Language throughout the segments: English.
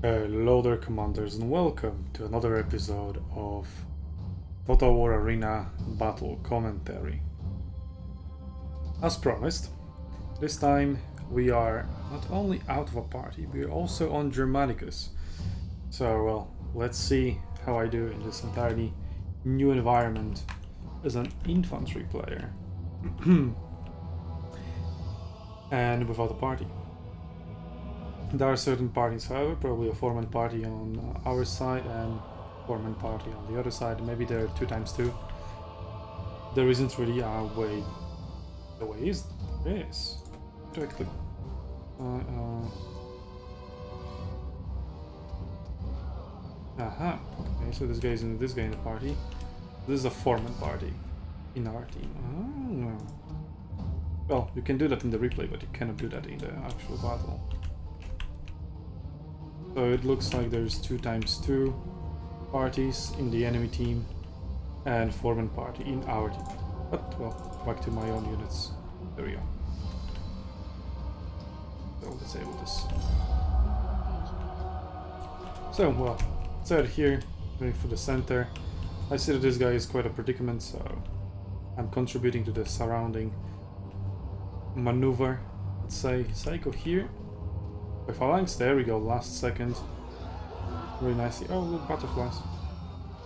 Hello there, commanders, and welcome to another episode of Total War Arena Battle Commentary. As promised, this time we are not only out of a party, we are also on Germanicus. So, well, let's see how I do in this entirely new environment as an infantry player. And without a party. There are certain parties, however, probably a 4-man party on our side and 4-man party on the other side. Maybe there are 2x2. There isn't really a way. The way is this. Do I click? Aha. Okay, so this guy is in this guy in the party. This is a 4-man party in our team. Oh. Well, you can do that in the replay, but you cannot do that in the actual battle. So it looks like there's 2x2 parties in the enemy team and 4-man party in our team. But, well, back to my own units. There we go. So let's disable this. So, well, third here, going for the center. I see that this guy is quite a predicament, so I'm contributing to the surrounding maneuver. Let's say Psycho here. With phalanx, there we go, last second. Very nicely. Oh, look, butterflies.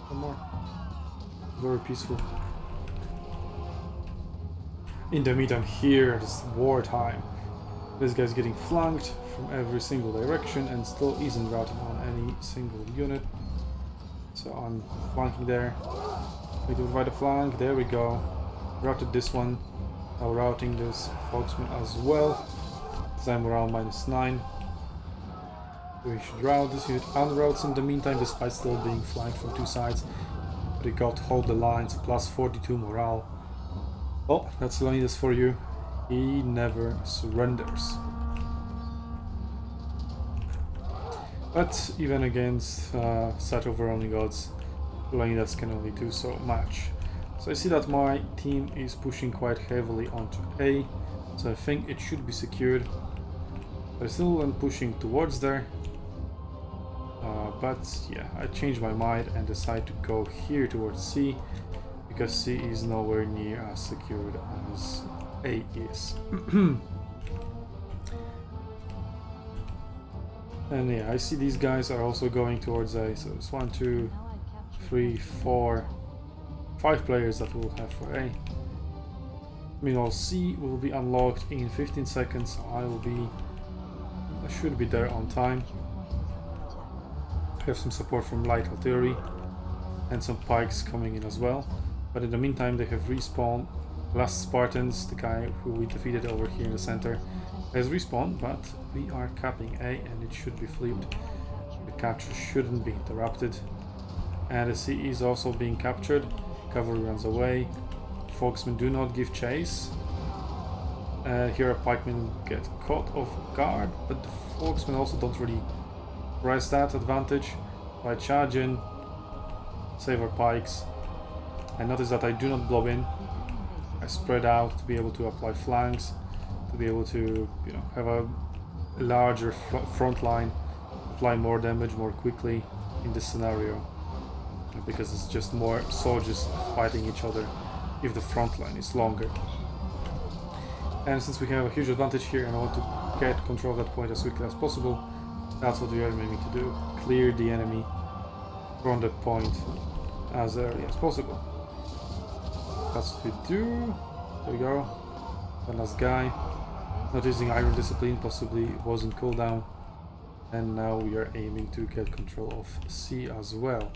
One more. Very peaceful. In the meantime, here, it's wartime. This guy's getting flanked from every single direction and still isn't routing on any single unit. So I'm flanking there. We do provide a flank, there we go. Routed this one. Now routing this Swordsman as well. So I'm around -9. We should route this unit unroutes in the meantime, despite still being flanked from two sides. But it got hold the lines, plus 42 morale. Oh, that's Leonidas for you. He never surrenders. But even against such overwhelming odds, Leonidas can only do so much. So I see that my team is pushing quite heavily onto A, so I think it should be secured. But I still am pushing towards there. But yeah, I changed my mind and decide to go here towards C, because C is nowhere near as secured as A is. And yeah, I see these guys are also going towards A, so it's 1, 2, 3, 4, 5 players that we'll have for A. Meanwhile, C will be unlocked in 15 seconds, so I should be there on time. Have some support from light artillery and some pikes coming in as well, but in the meantime they have respawned. Last Spartans, the guy who we defeated over here in the center, has respawned, but we are capping A and it should be flipped. The capture shouldn't be interrupted, and the C is also being captured. Cavalry runs away. Folksmen do not give chase. Here our pikemen get caught off guard, but the folksmen also don't really press that advantage by charging, save our pikes. I notice that I do not blob in. I spread out to be able to apply flanks, to be able to, have a larger front line, apply more damage more quickly in this scenario, because it's just more soldiers fighting each other if the front line is longer. And since we have a huge advantage here and I want to get control of that point as quickly as possible, that's what we are aiming to do. Clear the enemy from the point as early as possible. That's what we do. There we go. One last guy. Not using Iron Discipline, possibly it wasn't cooldown. And now we are aiming to get control of C as well.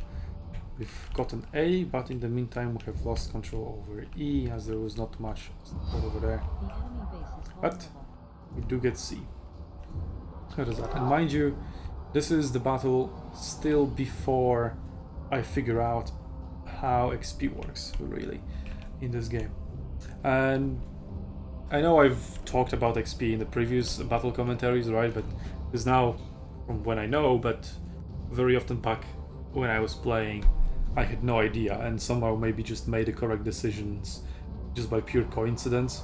We've gotten A, but in the meantime we have lost control over E, as there was not much support over there. But we do get C. How does that? And mind you, this is the battle still before I figure out how XP works, really, in this game. And I know I've talked about XP in the previous battle commentaries, right? But it's now from when I know, but very often back when I was playing, I had no idea and somehow maybe just made the correct decisions just by pure coincidence,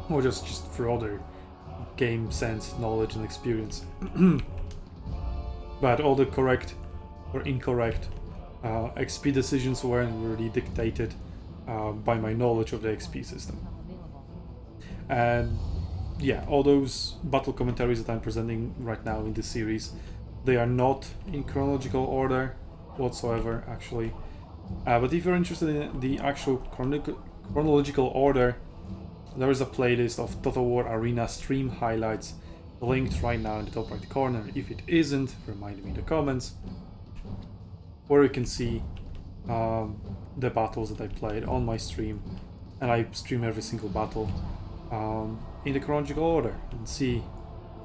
or just for other game sense, knowledge and experience. but all the correct or incorrect XP decisions weren't really dictated by my knowledge of the XP system. And yeah, all those battle commentaries that I'm presenting right now in this series, they are not in chronological order whatsoever, actually. But if you're interested in the actual chronological order, there is a playlist of Total War Arena stream highlights linked right now in the top right corner. If it isn't, remind me in the comments, where you can see the battles that I played on my stream, and I stream every single battle in the chronological order and see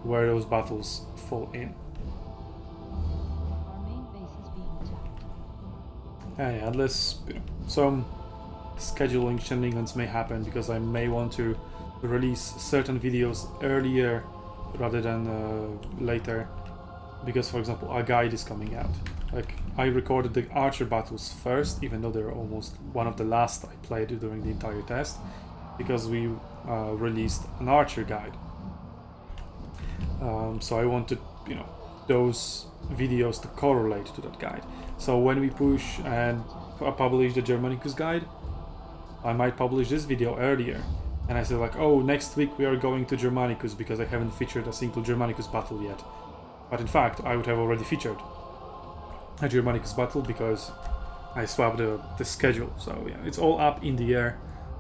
where those battles fall in. And yeah, unless some scheduling shenanigans may happen, because I may want to release certain videos earlier rather than later, because for example a guide is coming out. Like, I recorded the archer battles first, even though they're almost one of the last I played during the entire test, because we released an archer guide. So I wanted, those videos to correlate to that guide. So when we push and publish the Germanicus guide, I might publish this video earlier. And I said like, oh, next week we are going to Germanicus, because I haven't featured a single Germanicus battle yet. But in fact, I would have already featured a Germanicus battle, because I swapped the schedule. So yeah, it's all up in the air,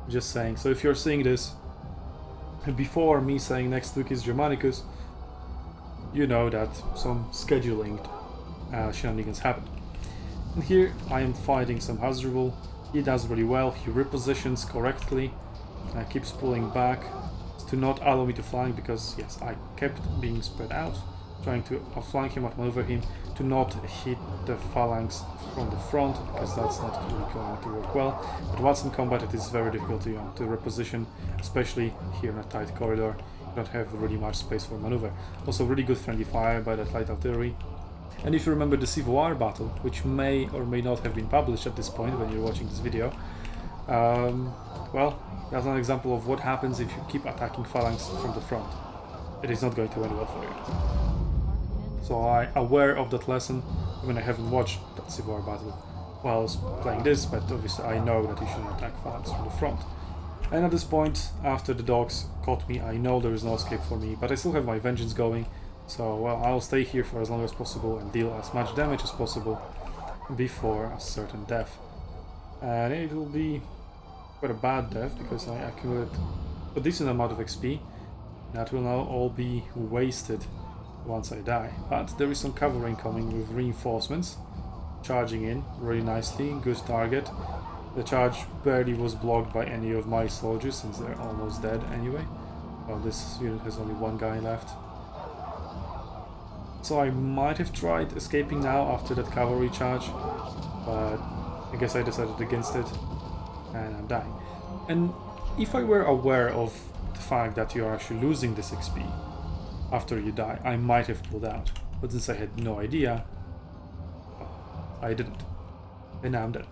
just saying. So if you're seeing this before me saying next week is Germanicus, you know that some scheduling shenanigans happened. And here I am fighting some Hasdrubal. He does really well, he repositions correctly, keeps pulling back to not allow me to flank, because yes, I kept being spread out, trying to outflank him, outmaneuver him, to not hit the phalanx from the front, because that's not really going to work well. But once in combat it is very difficult to reposition, especially here in a tight corridor. You don't have really much space for maneuver. Also really good friendly fire by that light artillery. And if you remember the Civil War battle, which may or may not have been published at this point when you're watching this video, well, that's an example of what happens if you keep attacking phalanx from the front. It is not going to end well for you. So I'm aware of that lesson when I haven't watched that Civil War battle while I was playing this, but obviously I know that you shouldn't attack phalanx from the front. And at this point, after the dogs caught me, I know there is no escape for me, but I still have my vengeance going. So, well, I'll stay here for as long as possible and deal as much damage as possible before a certain death. And it will be quite a bad death, because I accumulated a decent amount of XP. That will now all be wasted once I die. But there is some cavalry coming with reinforcements, charging in really nicely, good target. The charge barely was blocked by any of my soldiers, since they're almost dead anyway. Well, this unit has only one guy left. So I might have tried escaping now after that cavalry charge, but I guess I decided against it, and I'm dying. And if I were aware of the fact that you are actually losing this XP after you die, I might have pulled out. But since I had no idea, I didn't. And now I'm dead.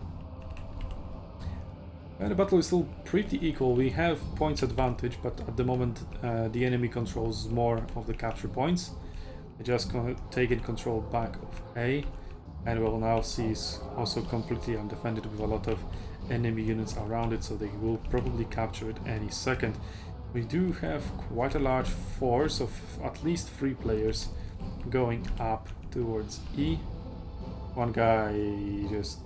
And the battle is still pretty equal. We have points advantage, but at the moment the enemy controls more of the capture points. I just taken control back of A, and we'll now see it's also completely undefended with a lot of enemy units around it, so they will probably capture it any second. We do have quite a large force of at least 3 players going up towards E. One guy just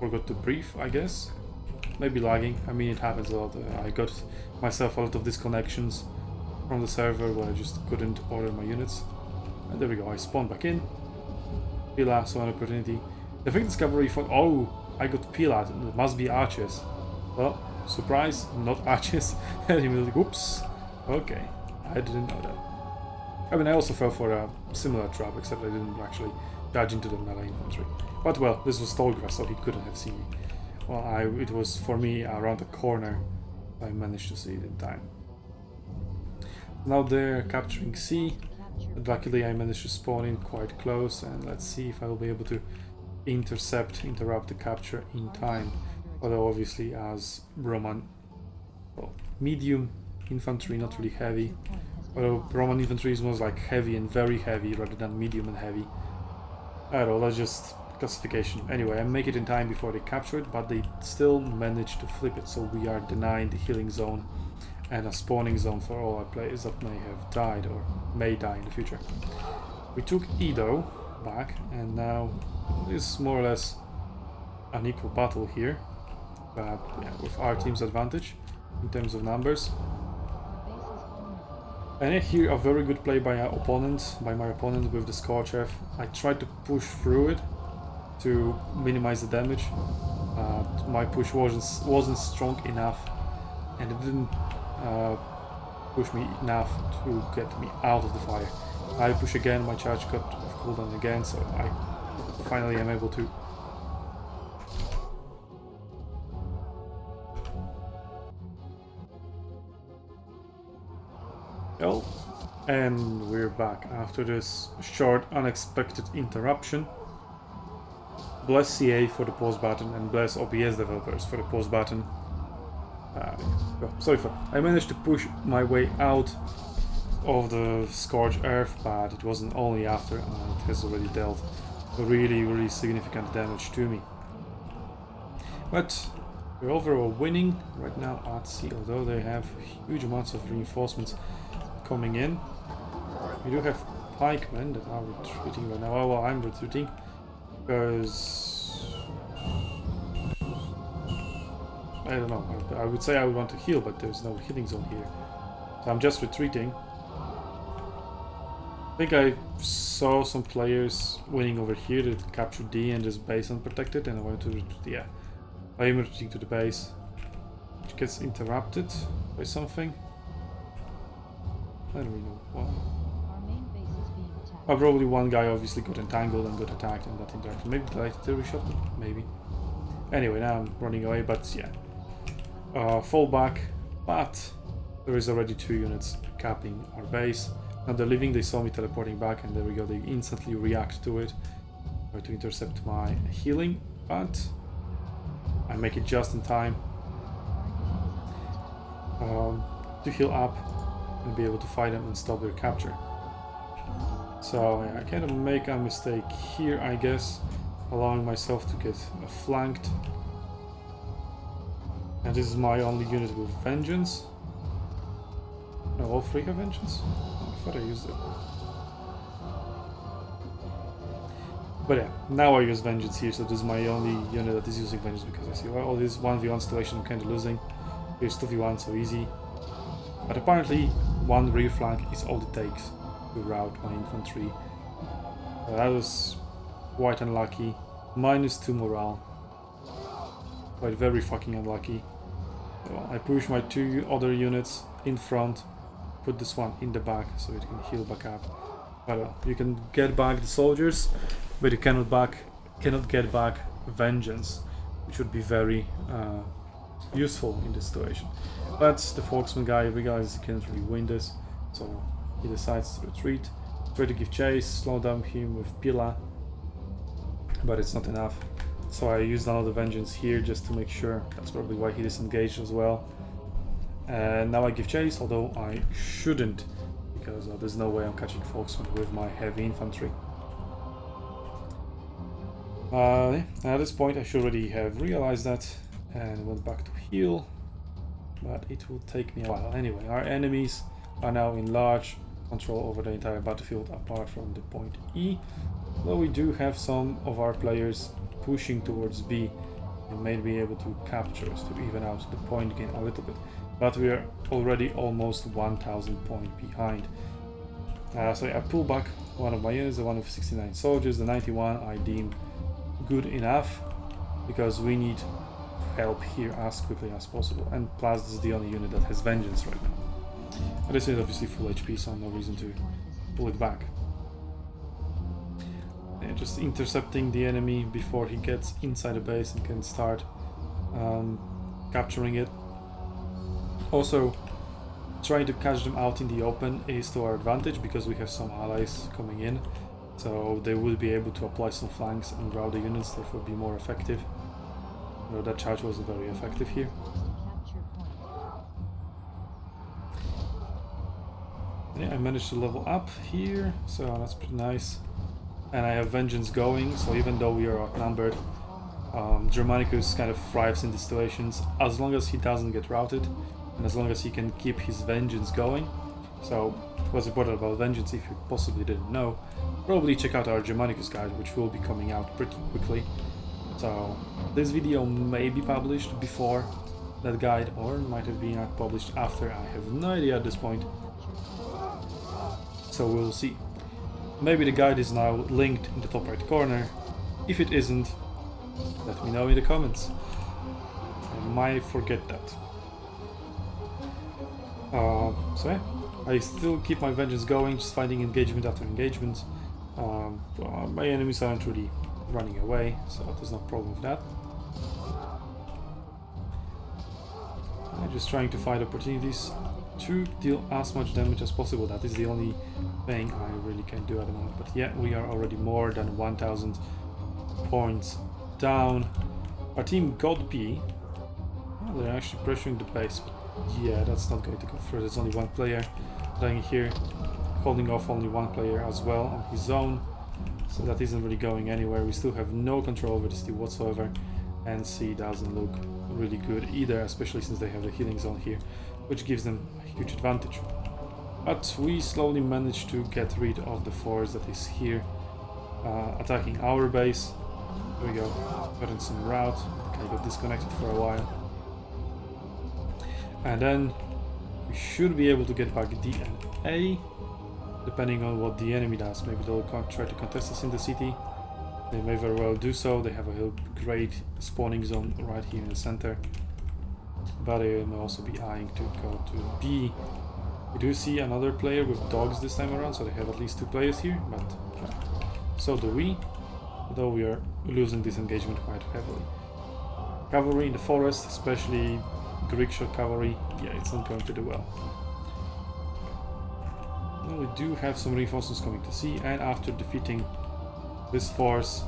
forgot to brief, I guess. Maybe lagging. I mean, it happens a lot. I got myself a lot of disconnections from the server where I just couldn't order my units. And there we go, I spawned back in. Pila, so an opportunity. I think this cavalry thought, oh, I got Pila, it must be archers. Well, surprise, not archers. And he was like, oops, okay, I didn't know that. I mean, I also fell for a similar trap, except I didn't actually charge into the melee infantry. But well, this was Stolgras, so he couldn't have seen me. Well, it was for me around the corner. I managed to see it in time. Now they're capturing C. But luckily I managed to spawn in quite close, and let's see if I will be able to interrupt the capture in time. Although obviously as Roman, well, medium infantry, not really heavy. Although Roman infantry is more like heavy and very heavy rather than medium and heavy. I don't know, that's just classification. Anyway, I make it in time before they capture it, but they still manage to flip it, so we are denying the healing zone and a spawning zone for all our players that may have died or may die in the future. We took Edo back, and now it's more or less an equal battle here, but yeah, with our team's advantage in terms of numbers. And here a very good play by our opponent, my opponent with the Scorch Earth. I tried to push through it to minimize the damage. My push wasn't strong enough, and it didn't push me enough to get me out of the fire. I push again, my charge got off cooldown again, so I finally am able to oh, and we're back after this short unexpected interruption. Bless CA for the pause button and bless OBS developers for the pause button. I managed to push my way out of the Scorched Earth, but it wasn't only after, it has already dealt really significant damage to me. But we're overall winning right now at sea, although they have huge amounts of reinforcements coming in. We do have pikemen that are retreating right now. Oh, well, I'm retreating because I don't know. I would say I would want to heal, but there's no healing zone here, so I'm just retreating. I think I saw some players winning over here that captured D and this base unprotected, and I wanted to retreat. Yeah, I am retreating to the base, which gets interrupted by something. I don't really know why. Probably one guy obviously got entangled and got attacked and that interrupted. Maybe the light artillery shot them? Maybe. Anyway, now I'm running away, but yeah. Fall back, but there is already 2 units capping our base. Now they're leaving, they saw me teleporting back, and there we go, they instantly react to it. Try to intercept my healing, but I make it just in time to heal up and be able to fight them and stop their capture. So yeah, I kind of make a mistake here, I guess, allowing myself to get flanked. And this is my only unit with Vengeance. No, all 3 have Vengeance? Oh, I thought I used it. But yeah, now I use Vengeance here, so this is my only unit that is using Vengeance, because I see, well, this 1v1 situation I'm kind of losing. Here's 2v1, so easy. But apparently, 1 rear flank is all it takes to rout my infantry. That was quite unlucky. -2 morale. Quite very fucking unlucky. So I push my 2 other units in front, put this one in the back so it can heal back up. But you can get back the soldiers, but you cannot get back Vengeance, which would be very useful in this situation. But the Folksman guy realizes he can't really win this, so he decides to retreat, try to give chase, slow down him with Pila, but it's not enough. So I used another Vengeance here just to make sure. That's probably why he disengaged as well. And now I give chase, although I shouldn't, because there's no way I'm catching Folksman with my heavy infantry. At this point I should already have realized that and went back to heal, but it will take me a while. Anyway, our enemies are now in large control over the entire battlefield apart from the point E, though we do have some of our players pushing towards B and may be able to capture us to even out the point gain a little bit, but we are already almost 1000 point behind. So I pull back one of my units, the one with 69 soldiers. The 91 I deem good enough because we need help here as quickly as possible, and plus this is the only unit that has Vengeance right now. And this is obviously full HP, so no reason to pull it back. Yeah, just intercepting the enemy before he gets inside the base and can start capturing it. Also, trying to catch them out in the open is to our advantage because we have some allies coming in, so they will be able to apply some flanks and rout the units, therefore be more effective. No, that charge wasn't very effective here. Yeah, I managed to level up here, so that's pretty nice. and I have Vengeance going, so even though we are outnumbered, Germanicus kind of thrives in these situations as long as he doesn't get routed and as long as he can keep his Vengeance going. So what's important about Vengeance, if you possibly didn't know, probably check out our Germanicus guide, which will be coming out pretty quickly. So this video may be published before that guide or might have been published after, I have no idea at this point. So we'll see. Maybe the guide is now linked in the top right corner. If it isn't, let me know in the comments. I might forget that. So yeah, I still keep my Vengeance going, just fighting engagement after engagement. My enemies aren't really running away, so there's no problem with that. I'm just trying to find opportunities to deal as much damage as possible. That is the only thing I really can do at the moment. But yeah, we are already more than 1000 points down. Our team got B. Oh, they're actually pressuring the base. But yeah, that's not going to go through. There's only one player dying here, holding off only one player as well on his own. So that isn't really going anywhere. We still have no control over this team whatsoever. And C doesn't look really good either, especially since they have the healing zone here, which gives them a huge advantage. But we slowly managed to get rid of the force that is here, attacking our base. There we go, got in some route. I got disconnected for a while. And then we should be able to get back D and A, depending on what the enemy does. Maybe they'll try to contest us in the city. They may very well do so. They have a great spawning zone right here in the center. But they may also be eyeing to go to B. We do see another player with dogs this time around, so they have at least 2 players here, but so do we, though we are losing this engagement quite heavily. Cavalry in the forest, especially Greek shot cavalry, yeah, it's not going to do well. Well, we do have some reinforcements coming to C, and after defeating this force,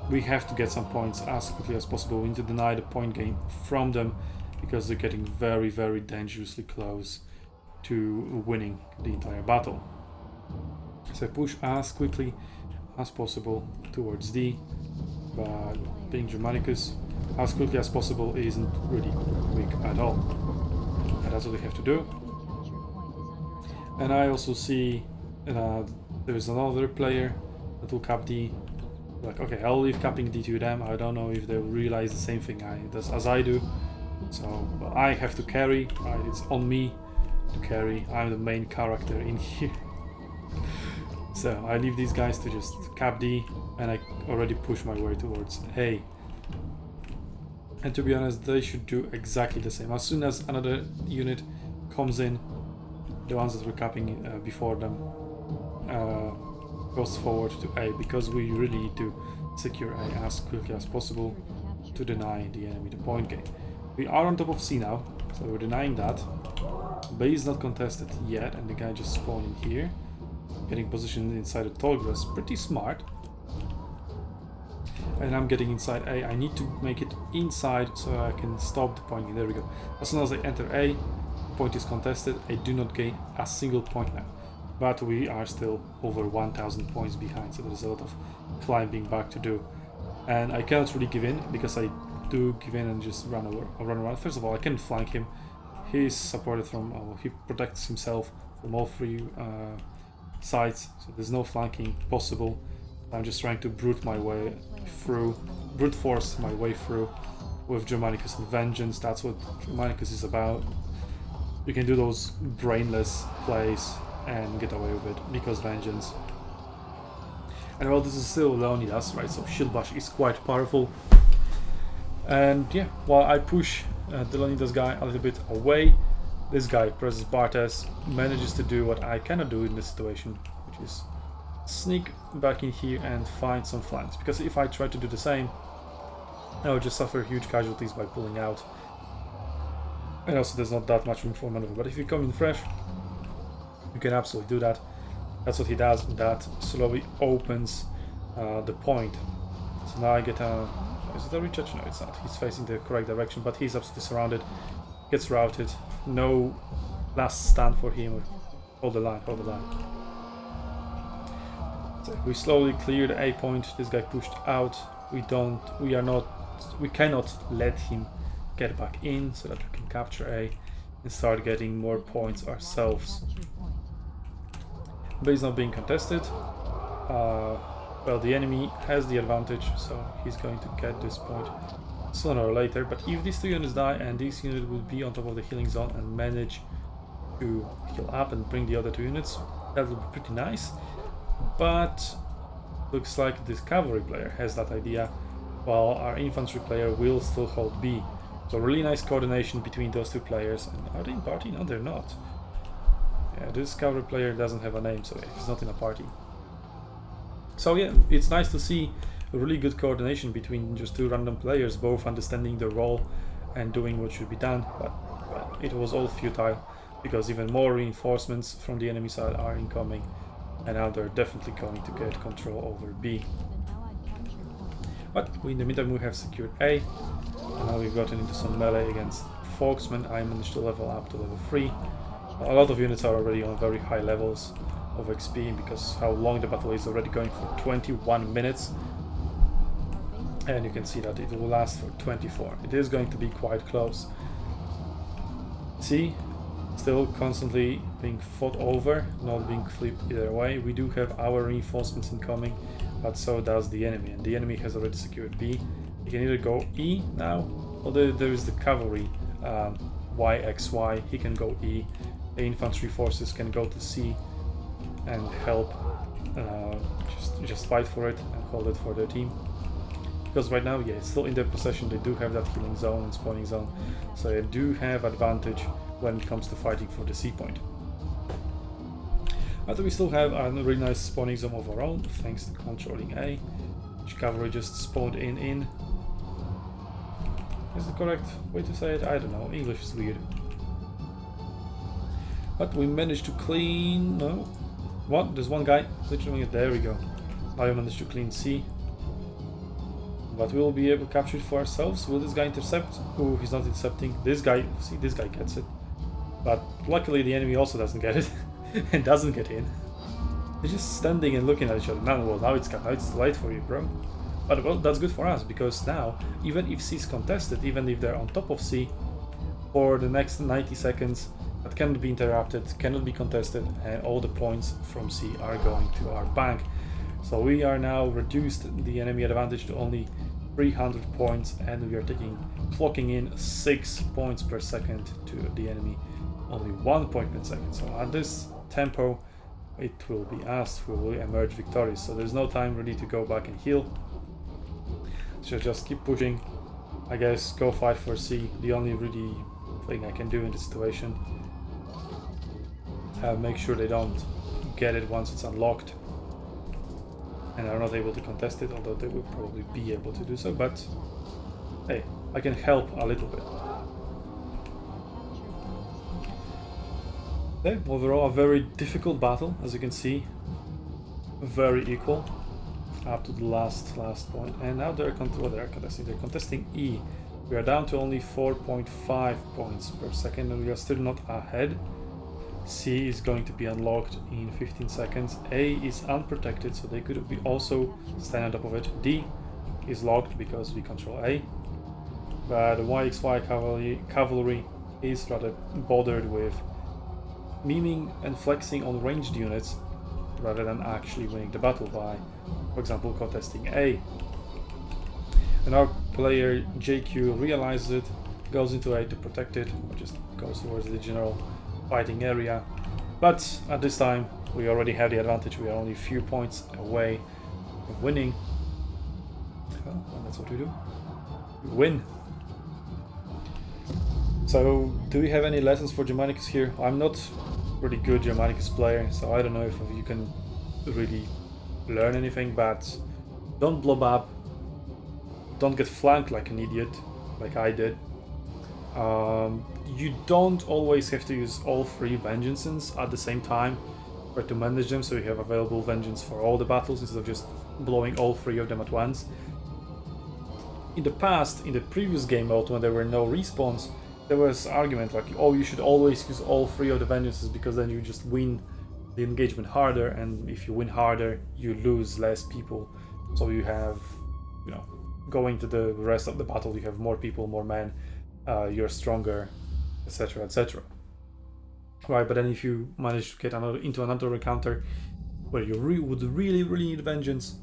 we have to get some points as quickly as possible. We need to deny the point gain from them because they're getting very, very dangerously close to winning the entire battle. So push as quickly as possible towards D, but being Germanicus, as quickly as possible isn't really quick at all. And that's what we have to do. And I also see there's another player that will cap D. Like, okay, I'll leave capping D to them. I don't know if they'll realize the same thing as I do. So well, I have to carry, right? It's on me to carry. I'm the main character in here. So I leave these guys to just cap D, and I already push my way towards A. And to be honest, they should do exactly the same. As soon as another unit comes in, the ones that were capping before them, goes forward to A, because we really need to secure A as quickly as possible to deny the enemy the point gain. We are on top of C now, so we're denying that. B is not contested yet, and the guy just spawned in here, getting positioned inside the tall grass. Pretty smart. And I'm getting inside A. I need to make it inside so I can stop the point gain. There we go. As soon as I enter A, the point is contested. I do not gain a single point now. But we are still over 1000 points behind, so there's a lot of climbing back to do. And I cannot really give in, because I do give in and just run around. First of all, I can't flank him. He's supported from, he protects himself from all 3 sides, so there's no flanking possible. I'm just trying to brute force my way through with Germanicus and Vengeance. That's what Germanicus is about. You can do those brainless plays and get away with it because Vengeance. And well, this is still Leonidas, right? So Shield Bash is quite powerful. And yeah, while I push the Leonidas guy a little bit away, this guy presses Bartes, manages to do what I cannot do in this situation, which is sneak back in here and find some flanks. Because if I try to do the same, I would just suffer huge casualties by pulling out. And also there's not that much room for maneuver. But if you come in fresh, you can absolutely do that. That's what he does, and that slowly opens the point. So now I get a... Is it a recharge? No, it's not. He's facing the correct direction, but he's absolutely surrounded. Gets routed. No last stand for him. Hold the line, hold the line. So we slowly clear the A point. This guy pushed out. We cannot let him get back in so that we can capture A and start getting more points ourselves. Base not being contested. Well, the enemy has the advantage, so he's going to get this point sooner or later. But if these two units die and this unit will be on top of the healing zone and manage to heal up and bring the other two units, that would be pretty nice. But looks like this cavalry player has that idea, while our infantry player will still hold B. So really nice coordination between those two players. And are they in party? No, they're not. Yeah, this cavalry player doesn't have a name, so he's not in a party. So yeah, it's nice to see a really good coordination between just two random players, both understanding their role and doing what should be done. But well, it was all futile, because even more reinforcements from the enemy side are incoming, and now they're definitely going to get control over B. But in the meantime we have secured A, and now we've gotten into some melee against Swordsmen. I managed to level up to level 3. A lot of units are already on very high levels of XP, because how long the battle is already going for 21 minutes. And you can see that it will last for 24. It is going to be quite close. See? Still constantly being fought over, not being flipped either way. We do have our reinforcements incoming, but so does the enemy. And the enemy has already secured B. He can either go E now, or there is the cavalry YXY. He can go E. The infantry forces can go to C and help just fight for it and hold it for their team. Because right now, yeah, it's still in their possession. They do have that healing zone and spawning zone, so they do have advantage when it comes to fighting for the C point. But we still have a really nice spawning zone of our own, thanks to controlling A, which cavalry just spawned in. Is the correct way to say it? I don't know, English is weird. But we managed to clean... no? What? There's one guy literally... there we go. I managed to clean C. But we'll be able to capture it for ourselves. Will this guy intercept? Oh, he's not intercepting. This guy... see, this guy gets it. But luckily the enemy also doesn't get it. And doesn't get in. They're just standing and looking at each other. Man, well, now it's too late for you, bro. But well, that's good for us, because now, even if C is contested, even if they're on top of C, for the next 90 seconds, that cannot be interrupted, cannot be contested, and all the points from C are going to our bank. So we are now reduced the enemy advantage to only 300 points, and we are clocking in 6 points per second to the enemy, only 1 point per second. So at this tempo, it will be us who will emerge victorious. So there's no time really to go back and heal. So just keep pushing. I guess go fight for C. The only really thing I can do in this situation. Make sure they don't get it once it's unlocked and are not able to contest it, although they will probably be able to do so, but hey, I can help a little bit. Okay, overall a very difficult battle, as you can see. Very equal up to the last point, and now they're contesting. They're contesting E. We are down to only 4.5 points per second, and we are still not ahead. C is going to be unlocked in 15 seconds. A is unprotected, so they could be also stand on top of it. D is locked because we control A. But the YXY cavalry is rather bothered with memeing and flexing on ranged units rather than actually winning the battle by, for example, contesting A. And our player JQ realizes it, goes into A to protect it, or just goes towards the general fighting area. But at this time we already have the advantage. We are only a few points away from winning. Well, that's what we do. We win. So do we have any lessons for Germanicus here? I'm not really good Germanicus player, so I don't know if you can really learn anything, but don't blob up, don't get flanked like an idiot like I did. You don't always have to use all 3 vengeances at the same time or to manage them, so you have available vengeance for all the battles instead of just blowing all 3 of them at once. In the past, in the previous game mode, when there were no respawns, there was argument like, oh, you should always use all 3 of the vengeances because then you just win the engagement harder, and if you win harder, you lose less people. So you have, you know, going to the rest of the battle, you have more people, more men, you're stronger, etc., etc. Right, but then if you manage to get into another encounter where you would really need vengeance,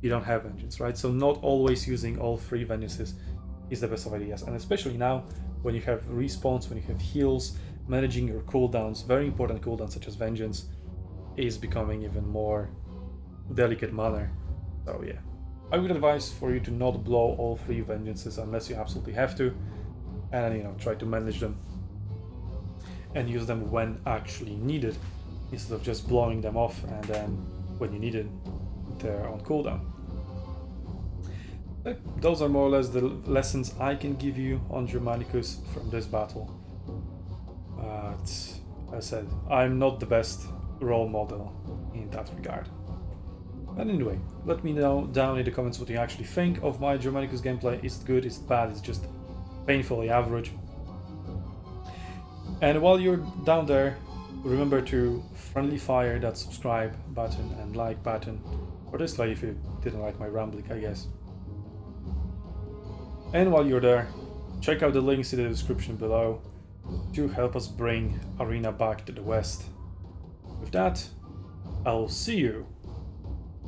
you don't have vengeance, right? So not always using all 3 vengeances is the best of ideas, and especially now when you have respawns, when you have heals, managing your cooldowns, very important cooldowns such as vengeance, is becoming even more delicate manner. So yeah, I would advise for you to not blow all 3 vengeances unless you absolutely have to, and, you know, try to manage them and use them when actually needed, instead of just blowing them off and then when you need it, they're on cooldown. Those are more or less the lessons I can give you on Germanicus from this battle. But as I said, I'm not the best role model in that regard. But anyway, let me know down in the comments what you actually think of my Germanicus gameplay. Is it good? Is it bad? It's just painfully average. And while you're down there, remember to friendly fire that subscribe button and like button, or dislike if you didn't like my rambling, I guess. And while you're there, check out the links in the description below to help us bring Arena back to the West. With that, I'll see you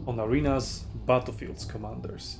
on Arena's Battlefields, Commanders.